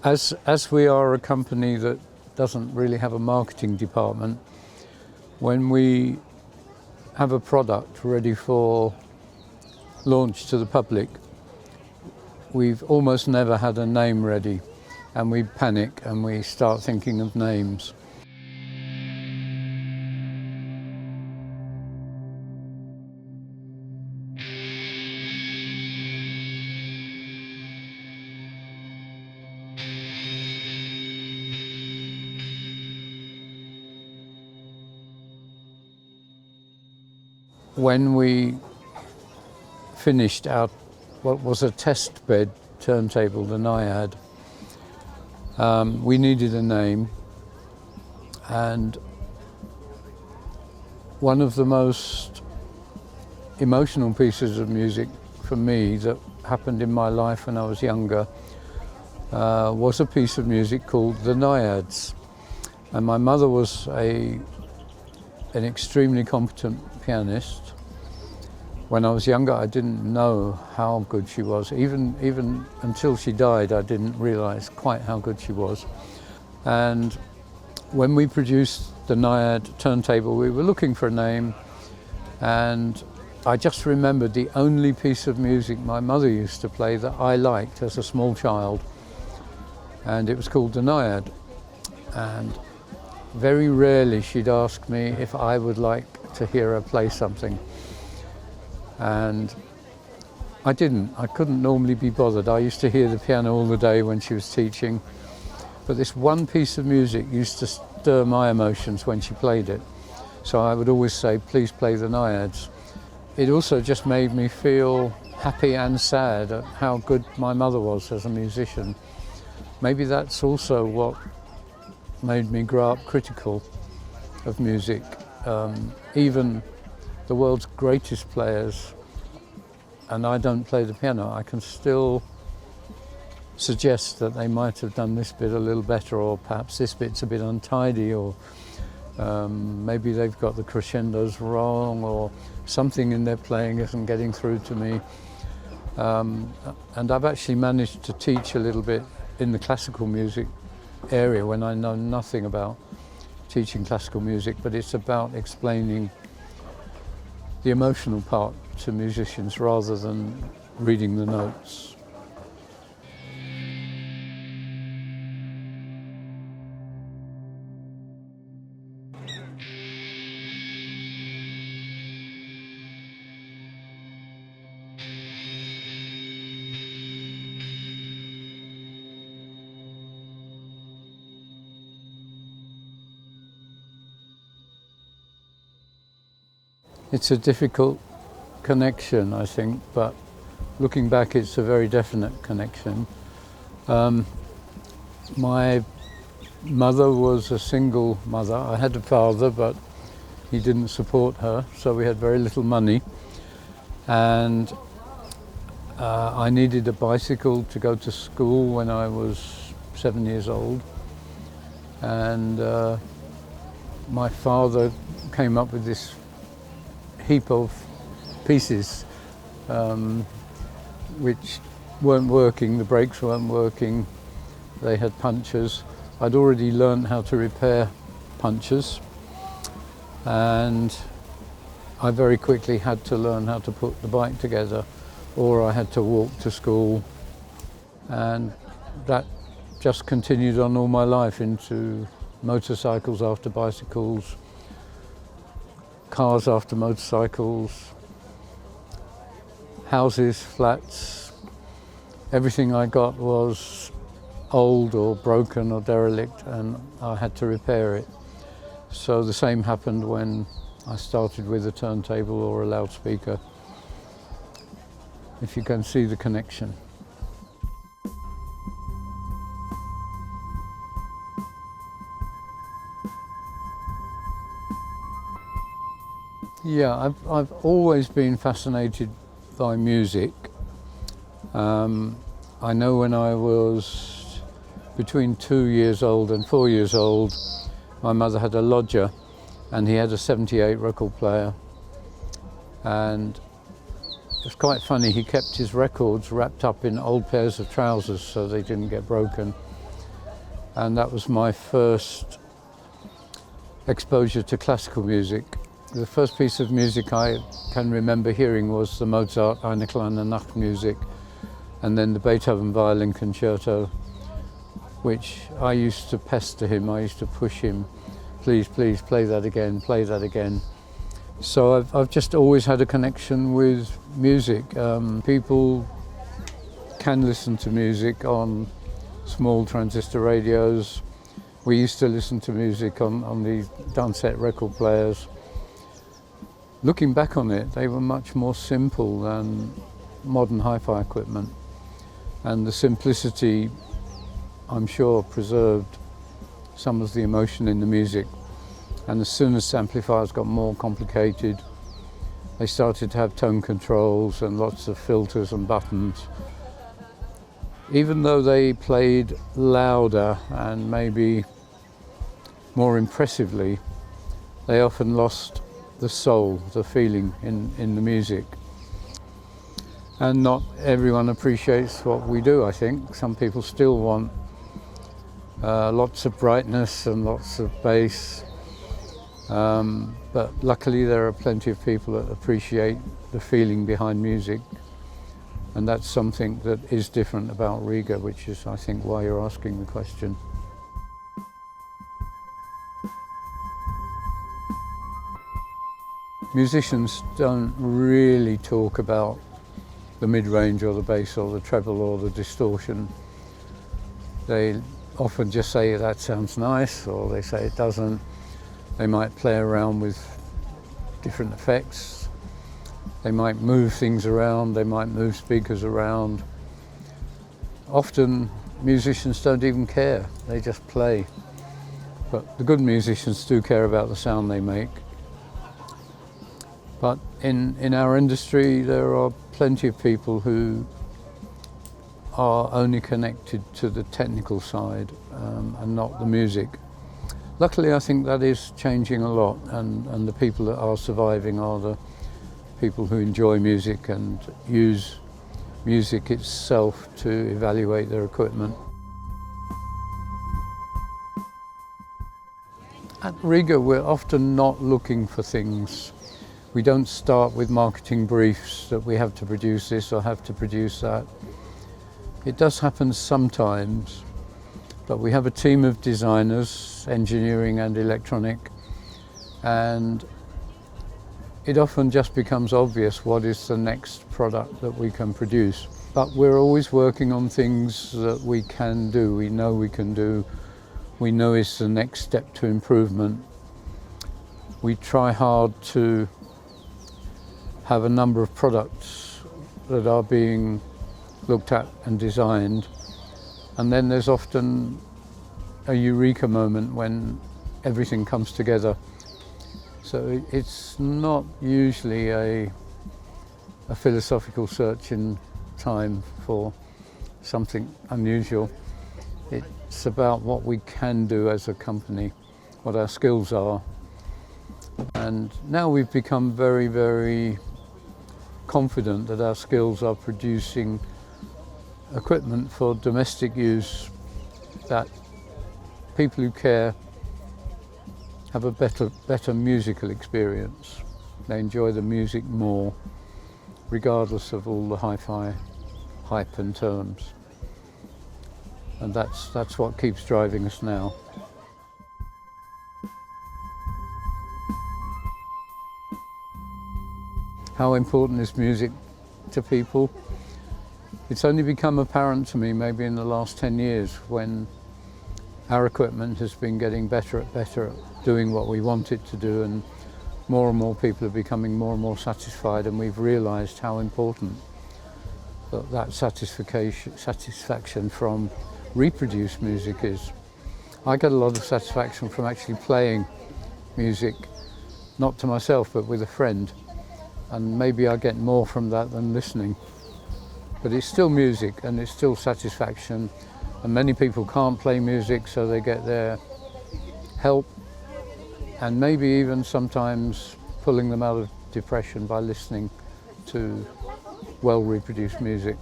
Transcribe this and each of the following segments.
As we are a company that doesn't really have a marketing department, when we have a product ready for launch to the public, we've almost never had a name ready, and we panic and we start thinking of names. When we finished our what was a test bed turntable, the Naiad, we needed a name, and one of the most emotional pieces of music for me that happened in my life when I was younger was a piece of music called the Naiads. And my mother was an extremely competent pianist. When I was younger, I didn't know how good she was. Even until she died, I didn't realize quite how good she was. And when we produced the Naiad turntable, we were looking for a name, and I just remembered the only piece of music my mother used to play that I liked as a small child, and it was called the Naiad. And very rarely she'd ask me if I would like to hear her play something. And I didn't. I couldn't normally be bothered. I used to hear the piano all the day when she was teaching, but this one piece of music used to stir my emotions when she played it. So I would always say, please play the Naiads. It also just made me feel happy and sad at how good my mother was as a musician. Maybe that's also what made me grow up critical of music. Even the world's greatest players, and I don't play the piano, I can still suggest that they might have done this bit a little better, or perhaps this bit's a bit untidy, or maybe they've got the crescendos wrong, or something in their playing isn't getting through to me. And I've actually managed to teach a little bit in the classical music area when I know nothing about teaching classical music, but it's about explaining the emotional part to musicians rather than reading the notes. It's a difficult connection, I think, but looking back, it's a very definite connection. My mother was a single mother. I had a father, but he didn't support her, so we had very little money. And I needed a bicycle to go to school when I was 7 years old. And my father came up with this heap of pieces which weren't working, the brakes weren't working, they had punctures. I'd already learned how to repair punctures, and I very quickly had to learn how to put the bike together, or I had to walk to school, and that just continued on all my life into motorcycles after bicycles, cars after motorcycles, houses, flats. Everything I got was old or broken or derelict, and I had to repair it. So the same happened when I started with a turntable or a loudspeaker, if you can see the connection. Yeah, I've always been fascinated by music. I know when I was between 2 years old and 4 years old, my mother had a lodger, and he had a 78 record player. And it was quite funny, he kept his records wrapped up in old pairs of trousers so they didn't get broken. and that was my first exposure to classical music. The first piece of music I can remember hearing was the Mozart Eine kleine Nacht music, and then the Beethoven violin concerto, which I used to pester him, I used to push him, please, please, play that again, play that again. So I've just always had a connection with music. People can listen to music on small transistor radios. We used to listen to music on the Dansette record players. Looking back on it, they were much more simple than modern hi-fi equipment. And the simplicity, I'm sure, preserved some of the emotion in the music. And as soon as amplifiers got more complicated, they started to have tone controls and lots of filters and buttons. Even though they played louder and maybe more impressively, they often lost the soul, the feeling in the music. And not everyone appreciates what we do, I think. Some people still want lots of brightness and lots of bass. But luckily there are plenty of people that appreciate the feeling behind music. And that's something that is different about Rega, which is, I think, why you're asking the question. Musicians don't really talk about the mid-range or the bass or the treble or the distortion. They often just say that sounds nice, or they say it doesn't. They might play around with different effects. They might move things around, they might move speakers around. Often musicians don't even care, they just play. But the good musicians do care about the sound they make. But in our industry, there are plenty of people who are only connected to the technical side and not the music. Luckily, I think that is changing a lot, and the people that are surviving are the people who enjoy music and use music itself to evaluate their equipment. At Rega, we're often not looking for things. We don't start with marketing briefs that we have to produce this or have to produce that. It does happen sometimes, but we have a team of designers, engineering and electronic, and it often just becomes obvious what is the next product that we can produce. But we're always working on things that we can do, we know we can do, we know is the next step to improvement. We try hard to have a number of products that are being looked at and designed, and then there's often a eureka moment when everything comes together. So it's not usually a philosophical search in time for something unusual. It's about what we can do as a company, what our skills are. And now we've become very, very confident that our skills are producing equipment for domestic use that people who care have a better musical experience. They enjoy the music more, regardless of all the hi-fi hype and terms. And that's what keeps driving us now. How important is music to people? It's only become apparent to me maybe in the last 10 years when our equipment has been getting better at doing what we want it to do, and more people are becoming more and more satisfied, and we've realised how important that satisfaction from reproduced music is. I get a lot of satisfaction from actually playing music, not to myself but with a friend, and maybe I get more from that than listening. But it's still music and it's still satisfaction, and many people can't play music, so they get their help and maybe even sometimes pulling them out of depression by listening to well reproduced music.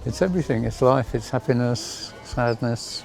It's everything. It's life, it's happiness, sadness,